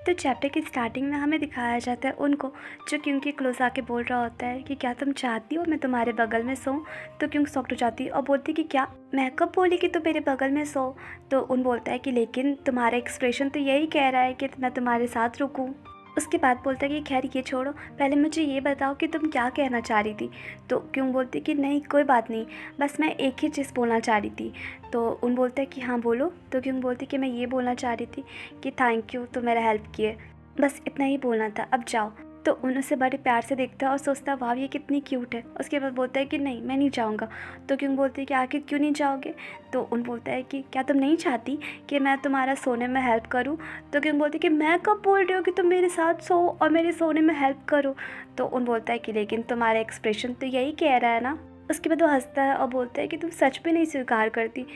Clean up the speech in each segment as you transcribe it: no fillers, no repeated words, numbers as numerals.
तो चैप्टर की स्टार्टिंग में हमें दिखाया जाता है उनको, जो क्यों के क्लोज आके बोल रहा होता है कि क्या तुम चाहती हो मैं तुम्हारे बगल में सोऊं। तो क्यों सॉक तो चाहती है और बोलती कि क्या, मैं कब बोली कि तुम मेरे बगल में सो। तो उन बोलता है कि लेकिन तुम्हारा एक्सप्रेशन तो यही कह रहा है कि मैं तुम्हारे साथ रुकूं। उसके बाद बोलता है कि खैर ये छोड़ो, पहले मुझे ये बताओ कि तुम क्या कहना चाह रही थी। तो क्यों बोलती कि नहीं कोई बात नहीं, बस मैं एक ही चीज़ बोलना चाह रही थी। तो उन बोलता है कि हाँ बोलो। तो क्यों बोलती कि मैं ये बोलना चाह रही थी कि थैंक यू तो मेरा हेल्प किए, बस इतना ही बोलना था, अब जाओ। तो उन उसे बड़े प्यार से देखता है और सोचता है वाह ये कितनी क्यूट है। उसके बाद बोलता है कि नहीं मैं नहीं जाऊँगा। तो क्यों बोलती है कि आखिर क्यों नहीं जाओगे। तो उन बोलता है कि क्या तुम नहीं चाहती कि मैं तुम्हारा सोने में हेल्प करूं। तो क्यों बोलती है कि मैं कब बोल रही हूँ कि तुम मेरे साथ सो और मेरे सोने में हेल्प करो। तो उन बोलता है कि लेकिन तुम्हारा एक्सप्रेशन तो यही कह रहा है ना। उसके बाद वो हंसता है और बोलता है कि तुम सच में नहीं स्वीकार करती।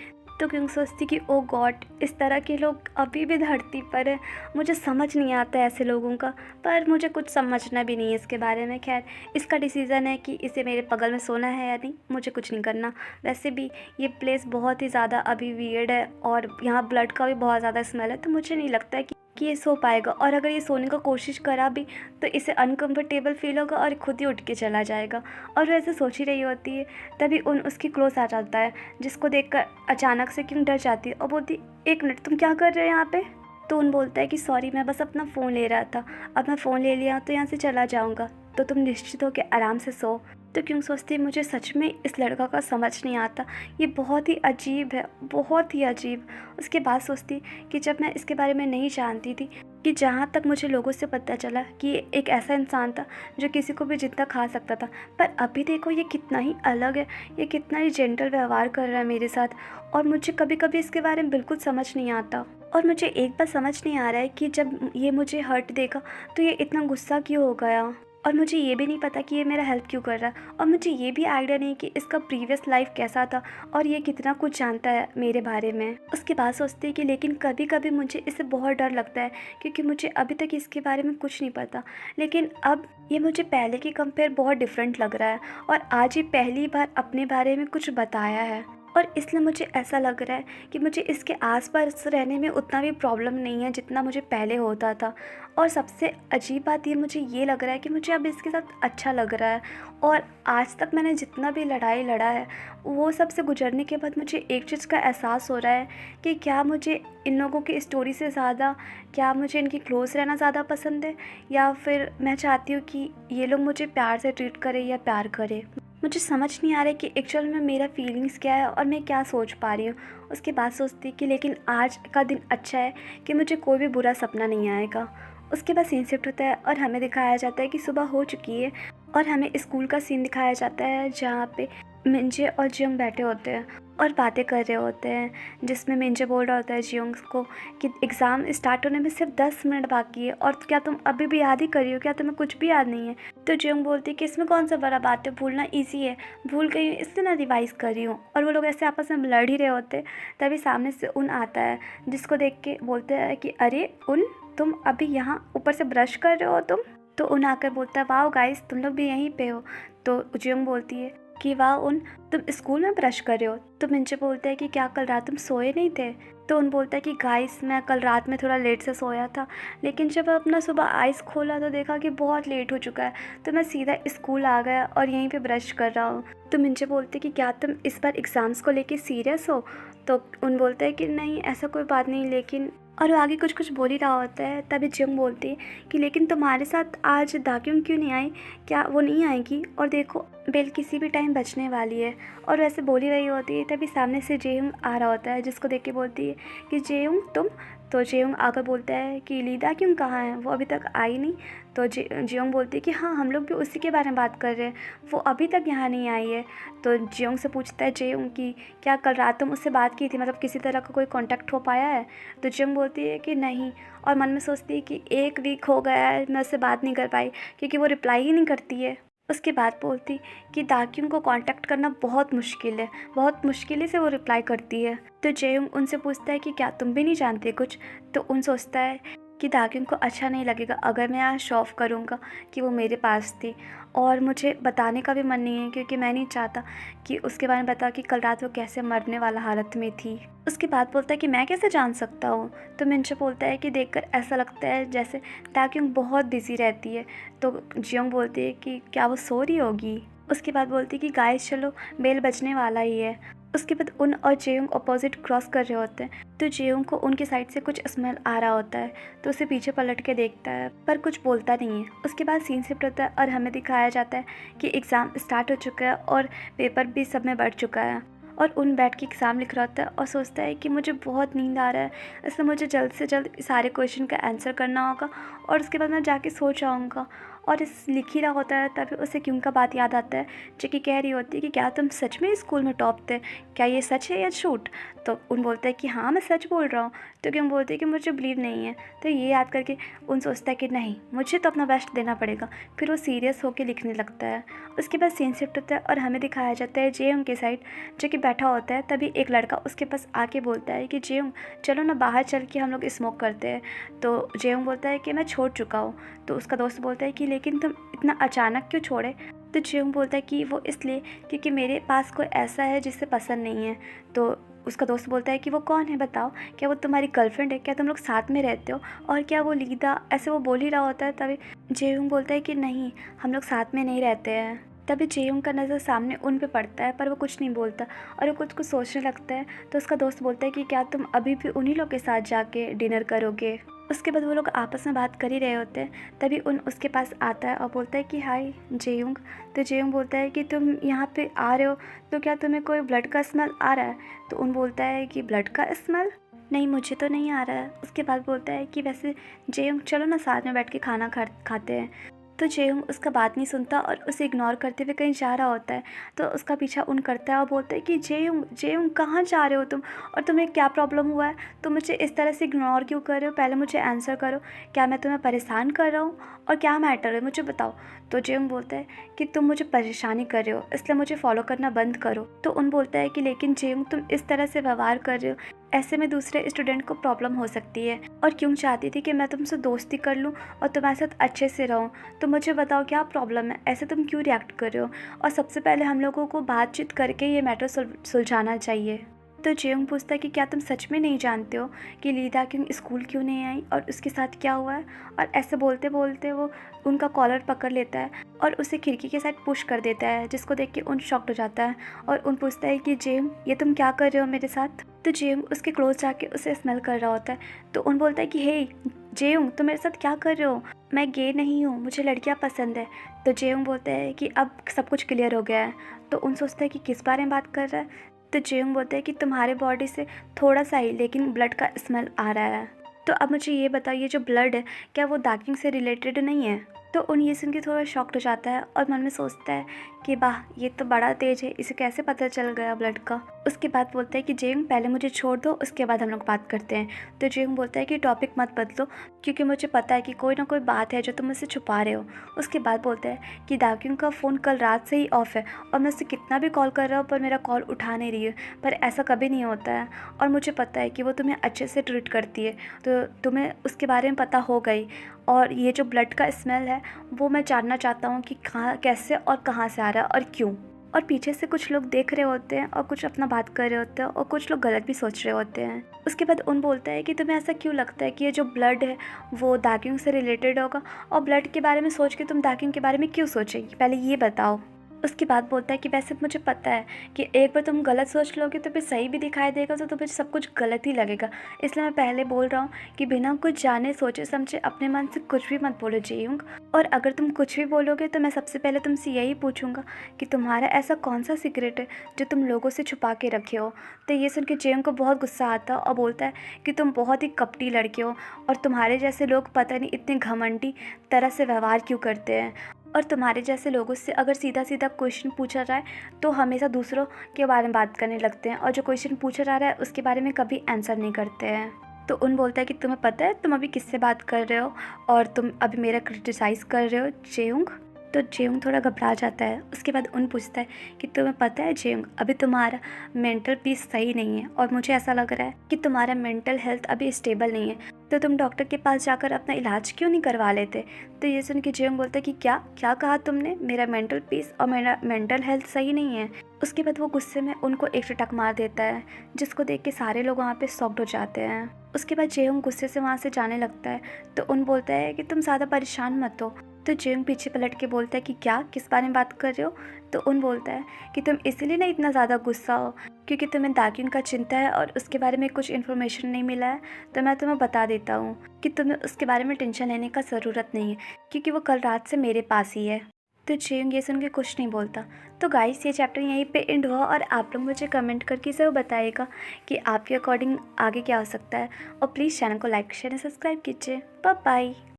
तो क्यों सोचती कि ओ गॉड इस तरह के लोग अभी भी धरती पर है, मुझे समझ नहीं आता ऐसे लोगों का। पर मुझे कुछ समझना भी नहीं है इसके बारे में। खैर इसका डिसीज़न है कि इसे मेरे बगल में सोना है या नहीं, मुझे कुछ नहीं करना। वैसे भी ये प्लेस बहुत ही ज़्यादा अभी वियर्ड है और यहाँ ब्लड का भी बहुत ज़्यादा स्मेल है, तो मुझे नहीं लगता है कि ये सो पाएगा। और अगर ये सोने का कोशिश करा भी तो इसे अनकंफर्टेबल फील होगा और खुद ही उठ के चला जाएगा। और वैसे सोच ही रही होती है तभी उन उसकी क्लोज आ जाता है, जिसको देखकर अचानक से क्यों डर जाती है और बोलती एक मिनट तुम क्या कर रहे हो यहाँ पे। तो उन बोलता है कि सॉरी मैं बस अपना फ़ोन ले रहा था, अब मैं फ़ोन ले लिया तो यहाँ से चला जाऊँगा, तो तुम निश्चित हो के आराम से सो। तो क्यों सोचती मुझे सच में इस लड़का का समझ नहीं आता, ये बहुत ही अजीब है, बहुत ही अजीब। उसके बाद सोचती कि जब मैं इसके बारे में नहीं जानती थी, कि जहाँ तक मुझे लोगों से पता चला कि ये एक ऐसा इंसान था जो किसी को भी जितना खा सकता था, पर अभी देखो ये कितना ही अलग है, ये कितना ही जेंटल व्यवहार कर रहा है मेरे साथ। और मुझे कभी कभी इसके बारे में बिल्कुल समझ नहीं आता। और मुझे एक बात समझ नहीं आ रहा है कि जब ये मुझे हर्ट देगा तो ये इतना गुस्सा क्यों हो गया। और मुझे ये भी नहीं पता कि ये मेरा हेल्प क्यों कर रहा है। और मुझे ये भी आइडिया नहीं कि इसका प्रीवियस लाइफ कैसा था और ये कितना कुछ जानता है मेरे बारे में। उसके बाद सोचती है कि लेकिन कभी कभी मुझे इससे बहुत डर लगता है, क्योंकि मुझे अभी तक इसके बारे में कुछ नहीं पता। लेकिन अब ये मुझे पहले के कंपेयर बहुत डिफरेंट लग रहा है और आज ये पहली बार अपने बारे में कुछ बताया है। और इसलिए मुझे ऐसा लग रहा है कि मुझे इसके आसपास रहने में उतना भी प्रॉब्लम नहीं है जितना मुझे पहले होता था। और सबसे अजीब बात ये मुझे ये लग रहा है कि मुझे अब इसके साथ अच्छा लग रहा है। और आज तक मैंने जितना भी लड़ाई लड़ा है वो सब से गुजरने के बाद मुझे एक चीज़ का एहसास हो रहा है कि क्या मुझे इन लोगों की स्टोरी से ज़्यादा, क्या मुझे इनकी क्लोज रहना ज़्यादा पसंद है, या फिर मैं चाहती हूँ कि ये लोग मुझे प्यार से ट्रीट करें या प्यार करें। मुझे समझ नहीं आ रहा है कि एक्चुअल में मेरा फीलिंग्स क्या है और मैं क्या सोच पा रही हूँ। उसके बाद सोचती कि लेकिन आज का दिन अच्छा है कि मुझे कोई भी बुरा सपना नहीं आएगा। उसके बाद सीन शिफ्ट होता है और हमें दिखाया जाता है कि सुबह हो चुकी है और हमें स्कूल का सीन दिखाया जाता है जहाँ पे मिंजे और जियोंग बैठे होते हैं और बातें कर रहे होते हैं, जिसमें मिंजे बोल रहा होता है जियोंग को कि एग्ज़ाम स्टार्ट होने में सिर्फ 10 मिनट बाकी है और क्या तुम अभी भी याद ही कर रही हो, क्या तुम्हें कुछ भी याद नहीं है। तो जियोंग बोलती है कि इसमें कौन सा बड़ा बात है, भूलना ईजी है, भूल गई हूँ इसलिए ना रिवाइज़ कर रही हूँ। और वो लोग ऐसे आपस में लड़ ही रहे होते तभी सामने से उन आता है, जिसको देख के बोलते हैं कि अरे उन तुम अभी यहाँ ऊपर से ब्रश कर रहे हो तुम। तो उन आकर बोलता है वाह गाइस तुम लोग भी यहीं पे हो। तो जियोंग बोलती है कि वाह उन तुम स्कूल में ब्रश कर रहे हो। तो मिंजे बोलता है कि क्या कल रात तुम सोए नहीं थे। तो उन बोलता है कि गाइस मैं कल रात में थोड़ा लेट से सोया था, लेकिन जब अपना सुबह आइज़ खोला तो देखा कि बहुत लेट हो चुका है, तो मैं सीधा स्कूल आ गया और यहीं पे ब्रश कर रहा हूँ। तो मिंजे बोलते कि क्या तुम इस बार एग्ज़ाम्स को लेके सीरियस हो। तो उन बोलता है कि नहीं ऐसा कोई बात नहीं, लेकिन और वो आगे कुछ कुछ बोल ही रहा होता है तभी जियोंग बोलती है कि लेकिन तुम्हारे साथ आज दाक्यूंग क्यों नहीं आई, क्या वो नहीं आएगी। और देखो बेल किसी भी टाइम बजने वाली है। और वैसे बोल ही रही होती है तभी सामने से जेयोंग आ रहा होता है, जिसको देख के बोलती है कि जेयोंग तुम। तो जेयोंग आकर बोलता है कि ली दाक्यूंग कहाँ है, वो अभी तक आई नहीं। तो जियोंग बोलती है कि हाँ हम लोग भी उसी के बारे में बात कर रहे हैं, वो अभी तक यहाँ नहीं आई है। तो जियोंग से पूछता है जेयोंग कि क्या कल रात तुम उससे बात की थी, मतलब किसी तरह का कोई कांटेक्ट हो पाया है। तो जियोंग बोलती है कि नहीं, और मन में सोचती है कि 1 वीक हो गया है मैं उससे बात नहीं कर पाई क्योंकि वो रिप्लाई ही नहीं करती है। उसके बाद बोलती कि दाक्यूंग को कांटेक्ट करना बहुत मुश्किल है, बहुत मुश्किल से वो रिप्लाई करती है। तो जेयोंग उनसे पूछता है कि क्या तुम भी नहीं जानते कुछ। तो उन सोचता है कि दाक्युंग को अच्छा नहीं लगेगा अगर मैं आज शो ऑफ करूँगा कि वो मेरे पास थी, और मुझे बताने का भी मन नहीं है क्योंकि मैं नहीं चाहता कि उसके बारे में बताओ कि कल रात वो कैसे मरने वाला हालत में थी। उसके बाद बोलता है कि मैं कैसे जान सकता हूँ। तो मिनशो बोलता है कि देखकर ऐसा लगता है जैसे दाक्युंग बहुत बिजी रहती है। तो जियोंग बोलती है कि क्या वो सो रही होगी। उसके बाद बोलती है कि गाइस चलो, बेल बजने वाला ही है। उसके बाद उन और जेयोंग अपोजिट क्रॉस कर रहे होते हैं, तो जेयोंग को उनकी साइड से कुछ स्मेल आ रहा होता है, तो उसे पीछे पलट के देखता है पर कुछ बोलता नहीं है। उसके बाद सीन शिफ्ट होता है और हमें दिखाया जाता है कि एग्ज़ाम स्टार्ट हो चुका है और पेपर भी सब में बढ़ चुका है, और उन बैठ के एग्ज़ाम लिख रहा होता है और सोचता है कि मुझे बहुत नींद आ रहा है, इसलिए मुझे जल्द से जल्द सारे क्वेश्चन का आंसर करना होगा और उसके बाद मैं जाके सो जाऊँगा। और इस लिख ही रहा होता है तभी उसे क्यों का बात याद आता है, जो कि कह रही होती है कि क्या तुम सच में स्कूल में टॉप थे, क्या ये सच है या झूठ। तो उन बोलता है कि हाँ मैं सच बोल रहा हूँ। तो क्यों बोलते हैं कि मुझे बिलीव नहीं है। तो ये याद करके उन सोचता है कि नहीं, मुझे तो अपना बेस्ट देना पड़ेगा। फिर वो सीरियस होकर लिखने लगता है। उसके बाद सीन शिफ्ट होता है और हमें दिखाया जाता है जेयोंग के साइड, जो कि बैठा होता है। तभी एक लड़का उसके पास आके बोलता है कि जेयोंग चलो ना बाहर चल के हम लोग स्मोक करते हैं। तो जेयोंग बोलता है कि मैं छोड़ चुका हूँ। तो उसका दोस्त बोलता है कि लेकिन तुम इतना अचानक क्यों छोड़े। तो जेयोंग बोलता है कि वो इसलिए क्योंकि मेरे पास कोई ऐसा है जिससे पसंद नहीं है। तो उसका दोस्त बोलता है कि वो कौन है बताओ, क्या वो तुम्हारी गर्लफ्रेंड है, क्या तुम लोग साथ में रहते हो, और क्या वो लीदा, ऐसे वो बोल ही रहा होता है। तभी जेयोंग बोलता है कि नहीं, हम लोग साथ में नहीं रहते हैं। तभी जेयोंग का नज़र सामने उन पे पड़ता है पर वो कुछ नहीं बोलता और वो कुछ सोचने लगता है। तो उसका दोस्त बोलता है कि क्या तुम अभी भी उन्हीं लोग के साथ जाके डिनर करोगे। उसके बाद वो लोग आपस में बात कर ही रहे होते हैं। तभी उन उसके पास आता है और बोलता है कि हाय जेयोंग। तो जेयोंग बोलता है कि तुम यहाँ पे आ रहे हो तो क्या तुम्हें कोई ब्लड का स्मेल आ रहा है। तो उन बोलता है कि ब्लड का स्मेल, नहीं मुझे तो नहीं आ रहा है। उसके बाद बोलता है कि वैसे जेयोंग चलो ना साथ में बैठ के खाना खाते हैं। तो जेयोंग उसका बात नहीं सुनता और उसे इग्नोर करते हुए कहीं जा रहा होता है। तो उसका पीछा उन करता है और बोलता है कि जेयोंग जेयोंग कहाँ जा रहे हो तुम, और तुम्हें क्या प्रॉब्लम हुआ है, तुम मुझे इस तरह से इग्नोर क्यों कर रहे हो, पहले मुझे आंसर करो, क्या मैं तुम्हें परेशान कर रहा हूँ और क्या मैटर है मुझे बताओ। तो जेयोंग बोलता है कि तुम मुझे परेशानी कर रहे हो इसलिए मुझे फॉलो करना बंद करो। तो उन बोलता है कि लेकिन जेयोंग तुम इस तरह से व्यवहार कर रहे हो, ऐसे में दूसरे स्टूडेंट को प्रॉब्लम हो सकती है, और क्यों चाहती थी कि मैं तुमसे दोस्ती कर लूँ और तुम्हारे साथ अच्छे से रहूँ। तो मुझे बताओ क्या प्रॉब्लम है, ऐसे तुम क्यों रिएक्ट कर रहे हो, और सबसे पहले हम लोगों को बातचीत करके ये मैटर सुलझाना चाहिए। तो जेयोंग पूछता है कि क्या तुम सच में नहीं जानते हो कि ली दाक्युंग स्कूल क्यों नहीं आई और उसके साथ क्या हुआ है। और ऐसे बोलते बोलते वो उनका कॉलर पकड़ लेता है और उसे खिड़की के साइड पुश कर देता है, जिसको देख के उन शॉक्ड हो जाता है और उन पूछता है कि जेयोंग ये तुम क्या कर रहे हो मेरे साथ। तो जेयोंग उसके क्लोज जाके उसे स्मेल कर रहा होता है। तो उन बोलता है कि हे जेयोंग तुम मेरे साथ क्या कर रहे हो, मैं गे नहीं हूँ, मुझे लड़कियाँ पसंद है। तो जेयोंग बोलता है कि अब सब कुछ क्लियर हो गया है। तो उन सोचता है कि किस बारे में बात कर रहा है। तो जेयोंग बोलता है कि तुम्हारे बॉडी से थोड़ा सा ही लेकिन ब्लड का स्मेल आ रहा है। तो अब मुझे ये बताइए जो ब्लड है क्या वो दाक्युंग से रिलेटेड नहीं है। तो उन ये सुन के थोड़ा शॉक्ड हो जाता है और मन में सोचता है कि वाह ये तो बड़ा तेज है, इसे कैसे पता चल गया ब्लड का। उसके बाद बोलता है कि जेयोंग पहले मुझे छोड़ दो, उसके बाद हम लोग बात करते हैं। तो जेयोंग बोलता है कि टॉपिक मत बदलो क्योंकि मुझे पता है कि कोई ना कोई बात है जो तुम मुझसे छुपा रहे हो। उसके बाद बोलता है कि दाक्युंग का फ़ोन कल रात से ही ऑफ है और मैं उसे कितना भी कॉल कर रहा हूँ पर मेरा कॉल उठा नहीं रही है, पर ऐसा कभी नहीं होता है। और मुझे पता है कि वो तुम्हें अच्छे से ट्रीट करती है, तो तुम्हें उसके बारे में पता हो गई। और ये जो ब्लड का स्मेल है वो मैं जानना चाहता हूँ कि कहाँ कैसे और कहाँ से आ रहा है और क्यों। और पीछे से कुछ लोग देख रहे होते हैं और कुछ अपना बात कर रहे होते हैं और कुछ लोग गलत भी सोच रहे होते हैं। उसके बाद उन बोलता है कि तुम्हें ऐसा क्यों लगता है कि ये जो ब्लड है वो दाक्युंग से रिलेटेड होगा, और ब्लड के बारे में सोच के तुम दाक्युंग के बारे में क्यों सोचेगी, पहले ये बताओ। उसके बाद बोलता है कि वैसे मुझे पता है कि एक बार तुम गलत सोच लोगे तो फिर सही भी दिखाई देगा, तो तुम्हें सब कुछ गलत ही लगेगा, इसलिए मैं पहले बोल रहा हूँ कि बिना कुछ जाने सोचे समझे अपने मन से कुछ भी मत बोलो जेयोंग। और अगर तुम कुछ भी बोलोगे तो मैं सबसे पहले तुमसे यही पूछूंगा कि तुम्हारा ऐसा कौन सा सीक्रेट है जो तुम लोगों से छुपा के रखे हो। तो ये सुन के जेयोंग को बहुत गुस्सा आता है और बोलता है कि तुम बहुत ही कपटी लड़के हो और तुम्हारे जैसे लोग पता नहीं इतने घमंडी तरह से व्यवहार क्यों करते हैं, और तुम्हारे जैसे लोगों से अगर सीधा सीधा क्वेश्चन पूछा जाए तो हमेशा दूसरों के बारे में बात करने लगते हैं, और जो क्वेश्चन पूछा जा रहा है उसके बारे में कभी आंसर नहीं करते हैं। तो उन बोलता है कि तुम्हें पता है तुम अभी किससे बात कर रहे हो और तुम अभी मेरा क्रिटिसाइज़ कर रहे हो जेयोंग। तो जेयोंग थोड़ा घबरा जाता है। उसके बाद उन पूछता है कि तुम्हें पता है जेयोंग अभी तुम्हारा मेंटल पीस सही नहीं है और मुझे ऐसा लग रहा है कि तुम्हारा मेंटल हेल्थ अभी स्टेबल नहीं है। तो तुम डॉक्टर के पास जाकर अपना इलाज क्यों नहीं करवा लेते? तो ये सुन के जेयोंग बोलता है कि क्या क्या कहा तुमने? मेरा मेंटल पीस और मेरा मेंटल हेल्थ सही नहीं है। उसके बाद वो गुस्से में उनको एक चटक मार देता है, जिसको देख के सारे लोग वहाँ पे शॉक्ड हो जाते हैं। उसके बाद जेयोंग गुस्से से वहाँ से जाने लगता है, तो उन बोलता है कि तुम ज़्यादा परेशान मत हो। तो जेयोंग पीछे पलट के बोलता है कि क्या, किस बारे में बात कर रहे हो? तो उन बोलता है कि तुम इसीलिए ना इतना ज़्यादा गुस्सा हो क्योंकि तुम्हें दाग्युन का चिंता है और उसके बारे में कुछ इन्फॉर्मेशन नहीं मिला है। तो मैं तुम्हें बता देता हूँ कि तुम्हें उसके बारे में टेंशन लेने का ज़रूरत नहीं है, क्योंकि वो कल रात से मेरे पास ही है। तो जेयोंग ये सुन के कुछ नहीं बोलता। तो गाइस, ये चैप्टर यहीं पे एंड हुआ और आप लोग मुझे कमेंट करके ज़रूर बताइएगा कि आपके अकॉर्डिंग आगे क्या हो सकता है। और प्लीज़ चैनल को लाइक शेयर एंड सब्सक्राइब कीजिए। Bye bye.